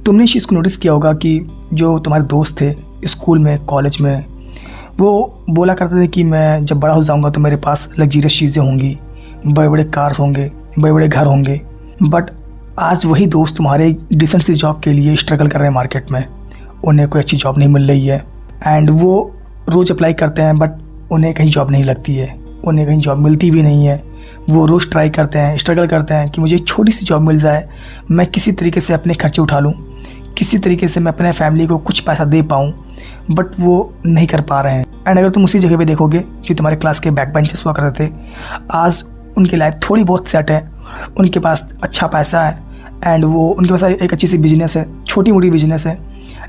तुमने इस चीज़ को नोटिस किया होगा कि जो तुम्हारे दोस्त थे स्कूल में, कॉलेज में, वो बोला करते थे कि मैं जब बड़ा हो जाऊंगा तो मेरे पास लग्जरियस चीज़ें होंगी, बड़े बड़े कार्स होंगे, बड़े बड़े घर होंगे। बट आज वही दोस्त तुम्हारे डिसेंट सी जॉब के लिए स्ट्रगल कर रहे हैं मार्केट में। उन्हें कोई अच्छी जॉब नहीं मिल रही है एंड वो रोज़ अप्लाई करते हैं बट उन्हें कहीं जॉब नहीं लगती है, उन्हें कहीं जॉब मिलती भी नहीं है। वो रोज़ ट्राई करते हैं, स्ट्रगल करते हैं कि मुझे एक छोटी सी जॉब मिल जाए, मैं किसी तरीके से अपने खर्चे उठा लूँ, किसी तरीके से मैं अपने फैमिली को कुछ पैसा दे पाऊँ, बट वो नहीं कर पा रहे हैं। एंड अगर तुम उसी जगह पे देखोगे जो तुम्हारे क्लास के बैक बेंचर्स हुआ करते थे, आज उनकी लाइफ थोड़ी बहुत सेट है, उनके पास अच्छा पैसा है एंड वो उनके पास एक अच्छी सी बिजनेस है, छोटी मोटी बिजनेस है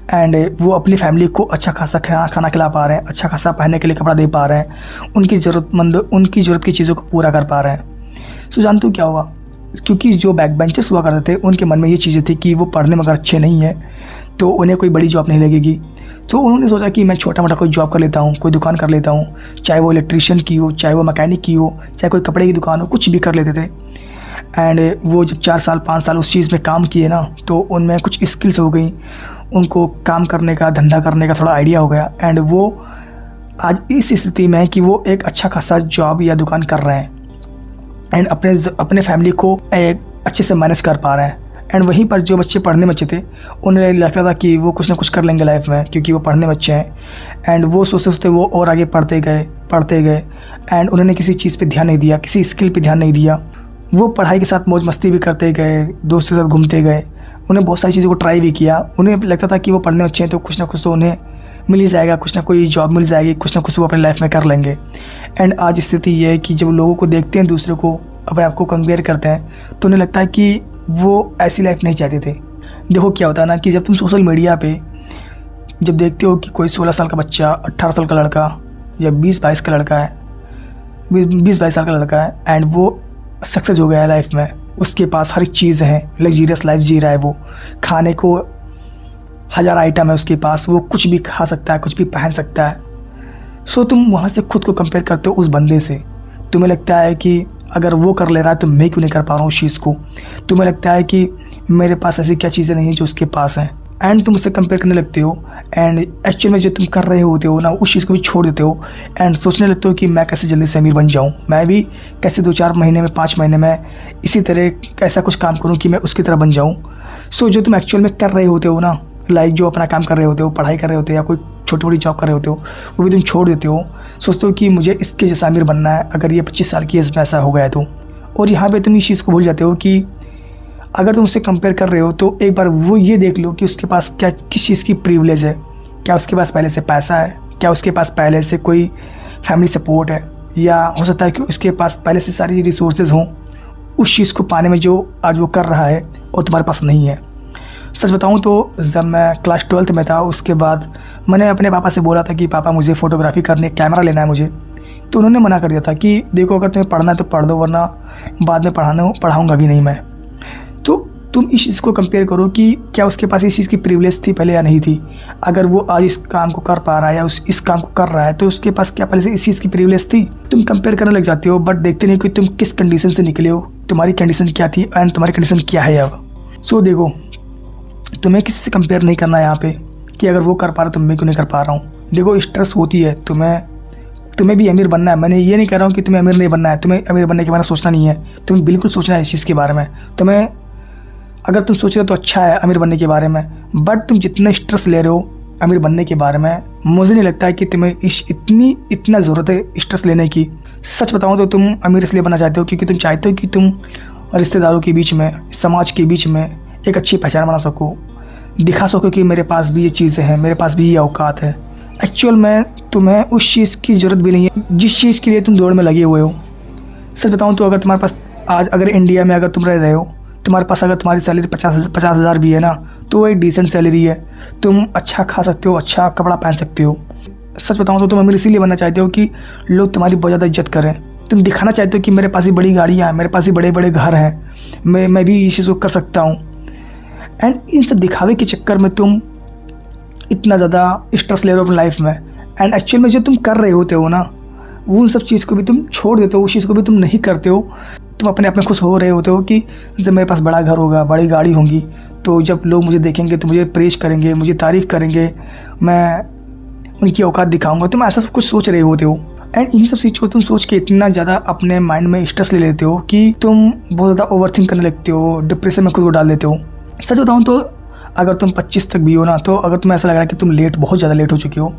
एंड वो अपनी फैमिली को अच्छा खासा खाना खिला पा रहे हैं, अच्छा खासा पहनने के लिए कपड़ा दे पा रहे हैं, उनकी ज़रूरत की चीज़ों को पूरा कर पा रहे हैं। सो जानते हो क्या हुआ? क्योंकि जो बैक बेंचर्स हुआ करते थे उनके मन में ये चीज़ें थी कि वो पढ़ने में अगर अच्छे नहीं हैं तो उन्हें कोई बड़ी जॉब नहीं लगेगी। तो उन्होंने सोचा कि मैं छोटा मोटा कोई जॉब कर लेता हूँ, कोई दुकान कर लेता हूँ, चाहे वो इलेक्ट्रीशियन की हो, चाहे वो मैकेनिक की हो, चाहे कोई कपड़े की दुकान हो, कुछ भी कर लेते थे। एंड वो जब 4 साल 5 साल उस चीज़ में काम किए ना, तो उनमें कुछ स्किल्स हो गई, उनको काम करने का, धंधा करने का थोड़ा आइडिया हो गया एंड वो आज इस स्थिति में है कि वो एक अच्छा खासा जॉब या दुकान कर रहे हैं एंड अपने फैमिली को एक अच्छे से मैनेज कर पा रहे हैं। एंड वहीं पर जो बच्चे पढ़ने में अच्छे थे उन्हें लगता था कि वो कुछ ना कुछ कर लेंगे लाइफ में, क्योंकि वो पढ़ने में अच्छे हैं एंड वो सोचते सोचते वो और आगे पढ़ते गए एंड उन्होंने किसी चीज़ पे ध्यान नहीं दिया, किसी स्किल पे ध्यान नहीं दिया। वो पढ़ाई के साथ मौज मस्ती भी करते गए, दोस्तों के साथ घूमते गए, उन्हें बहुत सारी चीज़ों को ट्राई भी किया। उन्हें लगता था कि वो पढ़ने में अच्छे हैं तो कुछ ना कुछ तो उन्हें मिल ही जाएगा, कुछ ना कोई जॉब मिल जाएगी, कुछ ना कुछ वो अपनी लाइफ में कर लेंगे। एंड आज स्थिति ये है कि जब लोगों को देखते हैं, दूसरों को अपने आप को कंपेयर करते हैं, तो उन्हें लगता है कि वो ऐसी लाइफ नहीं चाहते थे। देखो क्या होता है ना कि जब तुम सोशल मीडिया पे जब देखते हो कि कोई 16 साल का बच्चा, 18 साल का लड़का या 20-22 का लड़का है, 20-22 साल का लड़का है एंड वो सक्सेस हो गया है लाइफ में, उसके पास हर चीज़ है, लग्जरियस लाइफ जी रहा है, वो खाने को 1000 आइटम है उसके पास, वो कुछ भी खा सकता है, कुछ भी पहन सकता है। सो तुम वहाँ से खुद को कंपेयर करते हो उस बंदे से। तुम्हें लगता है कि अगर वो कर ले रहा है तो मैं क्यों नहीं कर पा रहा हूँ उस चीज़ को। तुम्हें लगता है कि मेरे पास ऐसी क्या चीज़ें नहीं हैं जो उसके पास हैं एंड तुम उससे कंपेयर करने लगते हो एंड एक्चुअल में जो तुम कर रहे होते हो ना, उस चीज़ को भी छोड़ देते हो एंड सोचने लगते हो कि मैं कैसे जल्दी से अमीर बन जाऊँ, मैं भी कैसे 2-4 महीने में, 5 महीने में इसी तरह ऐसा कुछ काम करूँ कि मैं उसकी तरह बन जाऊँ। सो जो तुम एक्चुअल में कर रहे होते हो ना, लाइक जो अपना काम कर रहे होते हो, पढ़ाई कर रहे होते हो या कोई छोटी मोटी जॉब कर रहे होते हो, वो भी तुम छोड़ देते हो। सोचते हो कि मुझे इसके जैसा अमीर बनना है अगर ये 25 साल की एज में ऐसा हो गया तो। और यहाँ पे तुम इस चीज़ को भूल जाते हो कि अगर तुम उससे कंपेयर कर रहे हो तो एक बार वो ये देख लो कि उसके पास क्या, किस चीज़ की प्रिविलेज है, क्या उसके पास पहले से पैसा है, क्या उसके पास पहले से कोई फैमिली सपोर्ट है, या हो सकता है कि उसके पास पहले से सारी रिसोर्सेज हों उस चीज़ को पाने में जो आज वो कर रहा है और तुम्हारे पास नहीं है। सच बताऊं तो जब मैं क्लास 12th में था, उसके बाद मैंने अपने पापा से बोला था कि पापा मुझे फ़ोटोग्राफी करने, कैमरा लेना है मुझे। तो उन्होंने मना कर दिया था कि देखो अगर तुम्हें पढ़ना है तो पढ़ दो, वरना बाद में पढ़ाऊँगा भी नहीं मैं। तो तुम इस चीज़ को कंपेयर करो कि क्या उसके पास इस चीज़ की प्रिविलेज थी पहले या नहीं थी। अगर वो आज इस काम को कर पा रहा है या इस काम को कर रहा है तो उसके पास क्या पहले से इस चीज़ की प्रिविलेज थी। तुम कंपेयर करने लग जाते हो बट देखते नहीं कि तुम किस कंडीशन से निकले हो, तुम्हारी कंडीशन क्या थी एंड तुम्हारी कंडीशन क्या है अब। सो देखो, तुम्हें किसी से कंपेयर नहीं करना है यहाँ पे कि अगर वो कर पा रहा है तो मैं क्यों नहीं कर पा रहा हूँ। देखो स्ट्रेस होती है, तुम्हें भी अमीर बनना है। मैंने ये नहीं कह रहा हूँ कि तुम्हें अमीर नहीं बनना है, तुम्हें अमीर बनने के बारे में सोचना नहीं है, तुम्हें बिल्कुल सोचना है इस चीज़ के बारे में। तुम्हें अगर तुम सोच रहे हो तो अच्छा है अमीर बनने के बारे में, बट तुम जितना स्ट्रेस ले रहे हो अमीर बनने के बारे में, मुझे नहीं लगता है कि तुम्हें इतना ज़रूरत है स्ट्रेस लेने की। सच बताऊँ तो तुम अमीर इसलिए बनना चाहते हो क्योंकि तुम चाहते हो कि तुम रिश्तेदारों के बीच में, समाज के बीच में एक अच्छी पहचान बना सको, दिखा सको कि मेरे पास भी ये चीज़ें हैं, मेरे पास भी ये औकात है। एक्चुअल में तुम्हें उस चीज़ की ज़रूरत भी नहीं है जिस चीज़ के लिए तुम दौड़ में लगे हुए हो। सच बताऊँ तो अगर तुम्हारे पास आज, अगर इंडिया में अगर तुम रह रहे हो, तुम्हारे पास अगर तुम्हारी सैलरी 50,000 भी है ना, तो वो एक डिसेंट सैलरी है, तुम अच्छा खा सकते हो, अच्छा कपड़ा पहन सकते हो। सच बताऊँ तो तुम अमीर इसीलिए बनना चाहते हो कि लोग तुम्हारी बहुत ज़्यादा इज्जत करें। तुम दिखाना चाहते हो कि मेरे पास ही बड़ी गाड़ियाँ हैं, मेरे पास ही बड़े बड़े घर हैं, मैं भी इस चीज़ को कर सकता हूँ। एंड इन सब दिखावे के चक्कर में तुम इतना ज़्यादा स्ट्रेस ले रहे हो अपनी लाइफ में एंड एक्चुअल में जो तुम कर रहे होते हो ना, वो उन सब चीज़ को भी तुम छोड़ देते हो, उस चीज़ को भी तुम नहीं करते हो। तुम अपने आप में खुश हो रहे होते हो कि जब मेरे पास बड़ा घर होगा, बड़ी गाड़ी होंगी, तो जब लोग मुझे देखेंगे तो मुझे प्रेज़ करेंगे, मुझे तारीफ़ करेंगे, मैं उनकी औकात दिखाऊँगा। तुम ऐसा सब कुछ सोच रहे होते हो एंड इन्हीं सब चीज़ों को तुम सोच के इतना ज़्यादा अपने माइंड में स्ट्रेस ले लेते हो कि तुम बहुत ज़्यादा ओवरथिंक करने लगते हो, डिप्रेशन में खुद को डाल देते हो। सच बताऊँ तो अगर तुम 25 तक भी हो ना, तो अगर तुम्हें ऐसा लग रहा है कि तुम बहुत ज़्यादा लेट हो चुके हो,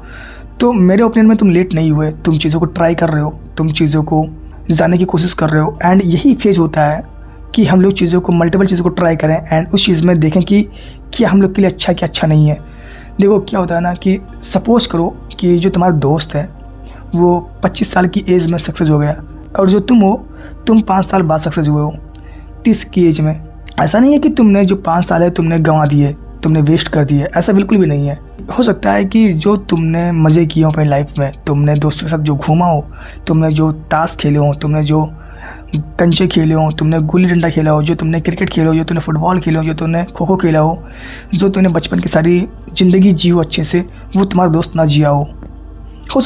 तो मेरे ओपिनियन में तुम लेट नहीं हुए। तुम चीज़ों को ट्राई कर रहे हो, तुम चीज़ों को जानने की कोशिश कर रहे हो एंड यही फेज़ होता है कि हम लोग चीज़ों को, मल्टीपल चीज़ों को ट्राई करें एंड उस चीज़ में देखें कि क्या हम लोग के लिए अच्छा क्या अच्छा नहीं है। देखो क्या होता है ना कि सपोज़ करो कि जो तुम्हारा दोस्त है वो 25 साल की एज में सक्सेस हो गया और जो तुम हो, तुम 5 साल बाद सक्सेस हुए हो 30 की एज में। ऐसा नहीं है कि तुमने जो 5 साल है तुमने गंवा दिए, तुमने वेस्ट कर दिए, ऐसा बिल्कुल भी नहीं है। हो सकता है कि जो तुमने मज़े किए हो अपनी लाइफ में, तुमने दोस्तों के साथ जो घूमा हो, तुमने जो ताश खेले हो, तुमने जो कंचे खेले हो, तुमने गुल्ली डंडा खेला हो, जो तुमने क्रिकेट खेला हो, जो तुमने फुटबॉल खेला हो, जो तुमने खो खो खेला हो, जो तुमने बचपन की सारी ज़िंदगी जी हो अच्छे से, वो तुम्हारा दोस्त ना जिया हो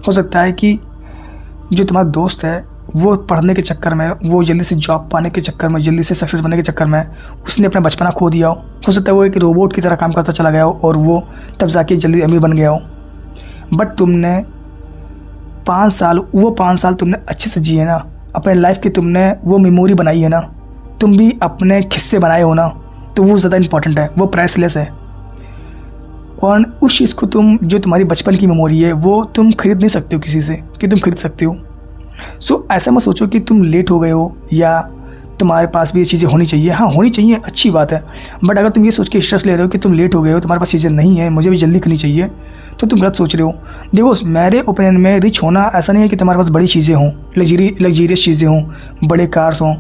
सकता है कि जो तुम्हारा दोस्त है वो पढ़ने के चक्कर में, वो जल्दी से जॉब पाने के चक्कर में, जल्दी से सक्सेस बनने के चक्कर में उसने अपना बचपना खो दिया हो सकता है वो एक रोबोट की तरह काम करता चला गया हो और वो तब जाके जल्दी अमीर बन गया हो। बट तुमने 5 साल तुमने अच्छे से जिए ना, अपने लाइफ की तुमने वो मेमोरी बनाई है ना, तुम भी अपने किस्से बनाए हो ना, तो वो ज़्यादा इंपॉर्टेंट है, वो प्राइसलेस है। और उस चीज़ को तुम, जो तुम्हारी बचपन की मेमोरी है, वो तुम खरीद नहीं सकते हो किसी से कि तुम खरीद सकते हो। सो ऐसा मत सोचो कि तुम लेट हो गए हो या तुम्हारे पास भी ये चीज़ें होनी चाहिए। हाँ, होनी चाहिए, अच्छी बात है। बट अगर तुम ये सोच के स्ट्रेस ले रहे हो कि तुम लेट हो गए हो, तुम्हारे पास चीज़ें नहीं है, मुझे भी जल्दी करनी चाहिए, तो तुम गलत सोच रहे हो। देखो मेरे ओपिनियन में रिच होना ऐसा नहीं है कि तुम्हारे पास बड़ी चीज़ें हों, लग्जीरियस चीज़ें हों, बड़े कार्स हों,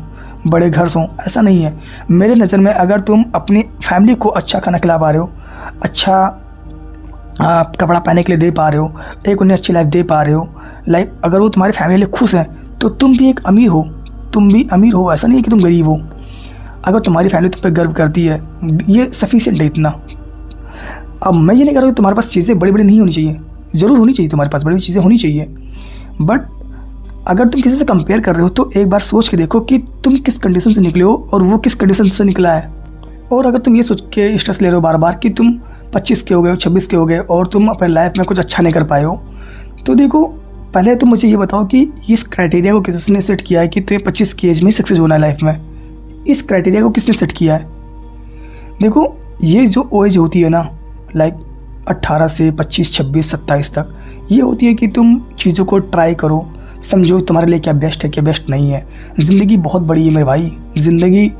बड़े घर हों, ऐसा नहीं है। मेरे नज़र में अगर तुम अपनी फैमिली को अच्छा खाना खिला पा रहे हो, अच्छा कपड़ा पहनने के लिए दे पा रहे हो, एक उन्हें अच्छी लाइफ दे पा रहे हो, लाइक अगर वो तुम्हारी फैमिली लिए खुश हैं, तो तुम भी एक अमीर हो, तुम भी अमीर हो, ऐसा नहीं है कि तुम गरीब हो। अगर तुम्हारी फैमिली तुम पे गर्व करती है, ये सफिशिएंट है इतना। अब मैं ये नहीं कह रहा कि तुम्हारे पास चीज़ें बड़ी बड़ी नहीं होनी चाहिए, ज़रूर होनी चाहिए, तुम्हारे पास बड़ी चीज़ें होनी चाहिए। बट अगर तुम किसी से कंपेयर कर रहे हो तो एक बार सोच के देखो कि तुम किस कंडीशन से निकले हो और वो किस कंडीशन से निकला है। और अगर तुम ये सोच के स्ट्रेस ले रहे हो बार बार कि तुम 25 के हो गए हो, 26 के हो गए और तुम अपने लाइफ में कुछ अच्छा नहीं कर पाए हो, तो देखो पहले तुम मुझे ये बताओ कि इस क्राइटेरिया को किसने सेट किया है कि तुम्हें 25 की एज में सक्सेस होना है लाइफ में। इस क्राइटेरिया को किसने सेट किया है? देखो ये जो एज होती है ना, लाइक 18 से 25, 26, 27 तक, ये होती है कि तुम चीज़ों को ट्राई करो, समझो तुम्हारे लिए क्या बेस्ट है क्या बेस्ट नहीं है। ज़िंदगी बहुत बड़ी है मेरे भाई, ज़िंदगी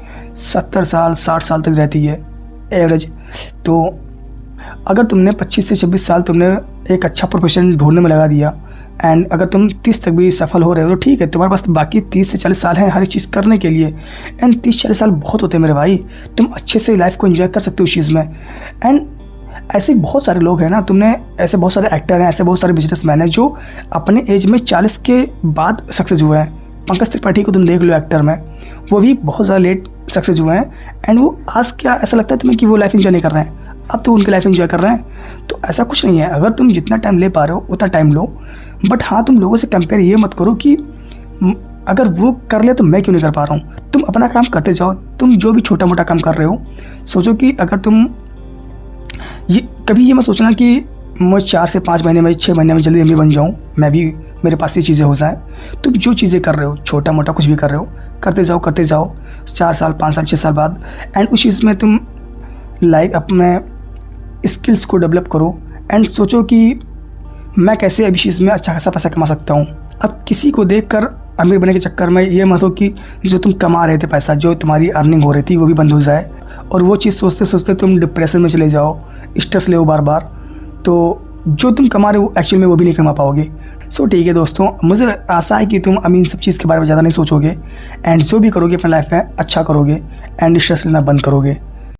70 साल 60 साल तक रहती है एवरेज। तो अगर तुमने 25 से 26 साल तुमने एक अच्छा प्रोफेशन ढूंढने में लगा दिया एंड अगर तुम 30 तक भी सफल हो रहे हो, तो ठीक है, तुम्हारे पास बाकी 30 से 40 साल हैं हर एक चीज़ करने के लिए। एंड 30-40 साल बहुत होते हैं मेरे भाई, तुम अच्छे से लाइफ को एंजॉय कर सकते हो उस चीज़ में। एंड ऐसे बहुत सारे लोग हैं ना, तुमने ऐसे बहुत सारे एक्टर हैं, ऐसे बहुत सारे बिजनेसमैन हैं जो अपने एज में 40 के बाद सक्सेस हुए हैं। पंकज त्रिपाठी को तुम देख लो एक्टर में, वो भी बहुत ज़्यादा लेट सक्सेस हुए हैं एंड वो आज क्या ऐसा लगता है तुम्हें कि वो लाइफ एंजॉय नहीं कर रहे हैं, अब तो उनकी लाइफ एंजॉय कर रहे हैं। तो ऐसा कुछ नहीं है, अगर तुम जितना टाइम ले पा रहे हो उतना टाइम लो। बट हाँ, तुम लोगों से कंपेयर ये मत करो कि अगर वो कर ले तो मैं क्यों नहीं कर पा रहा हूँ। तुम अपना काम करते जाओ, तुम जो भी छोटा मोटा काम कर रहे हो, सोचो कि अगर तुम कभी ये मत सोचना कि मैं 4 से 5 महीने में 6 महीने में जल्दी अमीर बन जाऊँ, मैं भी मेरे पास ये चीज़ें हो जाएँ। तुम जो चीज़ें कर रहे हो, छोटा मोटा कुछ भी कर रहे हो, करते जाओ 4 साल 5 साल 6 साल बाद, एंड उस चीज़ में तुम लाइक अपने स्किल्स को डेवलप करो एंड सोचो कि मैं कैसे अभी चीज़ में अच्छा खासा पैसा कमा सकता हूँ। अब किसी को देखकर अमीर बनने के चक्कर में ये मत हो कि जो तुम कमा रहे थे पैसा, जो तुम्हारी अर्निंग हो रही थी, वो भी बंद हो जाए और वो चीज़ सोचते सोचते तुम डिप्रेशन में चले जाओ, स्ट्रेस ले बार बार, तो जो तुम कमा रहे हो एक्चुअल में वो भी नहीं कमा पाओगे। सो ठीक है दोस्तों, मुझे आशा है कि तुम अब इन सब चीज़ के बारे में ज़्यादा नहीं सोचोगे एंड जो भी करोगे अपने लाइफ में अच्छा करोगे एंड स्ट्रेस लेना बंद करोगे।